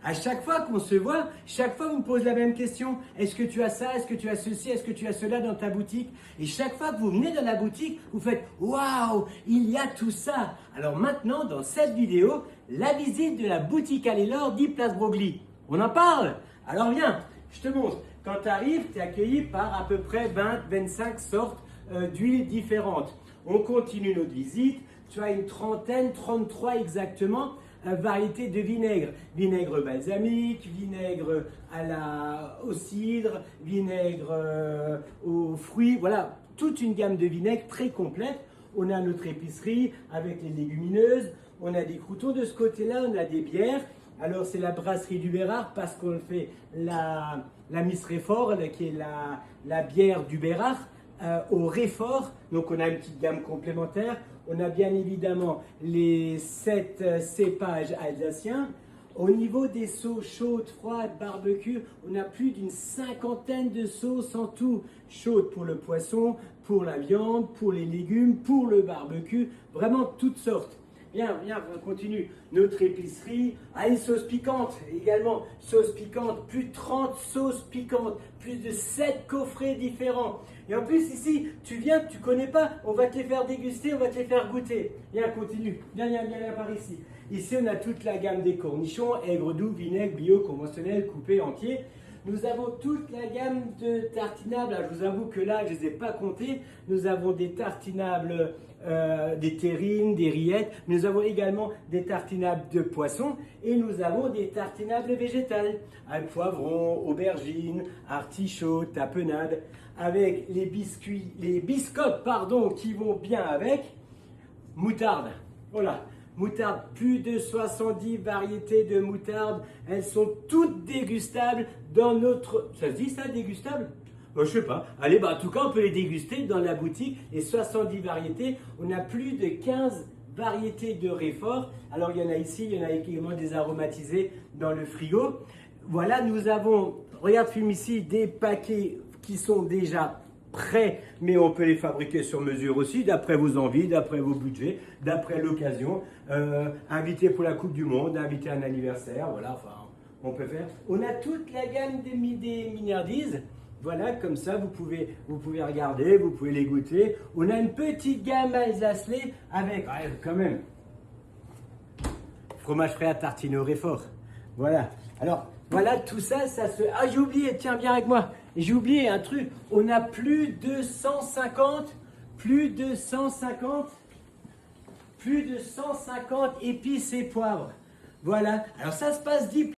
À chaque fois qu'on se voit, chaque fois vous me posez la même question. Est-ce que tu as ça? Est-ce que tu as ceci? Est-ce que tu as cela dans ta boutique? Et chaque fois que vous venez dans la boutique, vous faites waouh, il y a tout ça. Alors maintenant, dans cette vidéo, la visite de la boutique Allez-L'Or 10 Place Broglie. On en parle? Alors viens, je te montre. Quand tu arrives, tu es accueilli par à peu près 20-25 sortes d'huiles différentes. On continue notre visite. Tu as une trentaine, 33 exactement, variétés de vinaigre. Vinaigre balsamique, vinaigre au cidre, vinaigre aux fruits. Voilà, toute une gamme de vinaigres très complète. On a notre épicerie avec les légumineuses. On a des croûtons de ce côté-là, on a des bières. Alors c'est la brasserie du Bérard parce qu'on fait la Miss Réfort, qui est la bière du Bérard, au Réfort. Donc on a une petite gamme complémentaire. On a bien évidemment les 7 cépages alsaciens. Au niveau des sauces chaudes, froides, barbecue, on a plus d'une cinquantaine de sauces en tout. Chaudes pour le poisson, pour la viande, pour les légumes, pour le barbecue, vraiment toutes sortes. Viens, on continue. Notre épicerie a une sauce piquante également. Sauce piquante, plus de 30 sauces piquantes, plus de 7 coffrets différents. Et en plus ici, tu viens, tu connais pas, on va te les faire déguster, on va te les faire goûter. Viens, continue. Viens par ici. Ici, on a toute la gamme des cornichons, aigre doux, vinaigre, bio, conventionnel, coupé, entier. Nous avons toute la gamme de tartinables. Alors, je vous avoue que là, je ne les ai pas comptés. Nous avons des tartinables, des terrines, des rillettes. Nous avons également des tartinables de poisson. Et nous avons des tartinables végétales. Avec poivron, aubergine, artichaut, tapenade. Avec les biscottes, qui vont bien avec. Moutarde. Voilà. Moutarde, plus de 70 variétés de moutarde. Elles sont toutes dégustables dans notre... Ça se dit ça, dégustable? Je sais pas. Allez, en tout cas, on peut les déguster dans la boutique. Les 70 variétés. On a plus de 15 variétés de réfort. Alors, il y en a ici, il y en a également des aromatisés dans le frigo. Voilà, nous avons, regarde, film ici, des paquets qui sont déjà prêts, mais on peut les fabriquer sur mesure aussi, d'après vos envies, d'après vos budgets, d'après l'occasion. Invité pour la Coupe du Monde, invité à un anniversaire, voilà, enfin, on peut faire. On a toute la gamme des Mignardises. Voilà, comme ça, vous pouvez regarder, vous pouvez les goûter. On a une petite gamme Alsace-Lait avec, quand même, fromage frais à tartiner au Réfort. Voilà. Alors, voilà, tout ça, ça se... Ah, j'ai oublié, tiens, viens avec moi. J'ai oublié un truc. On a plus de 150 épices et poivres. Voilà. Alors, ça se passe 10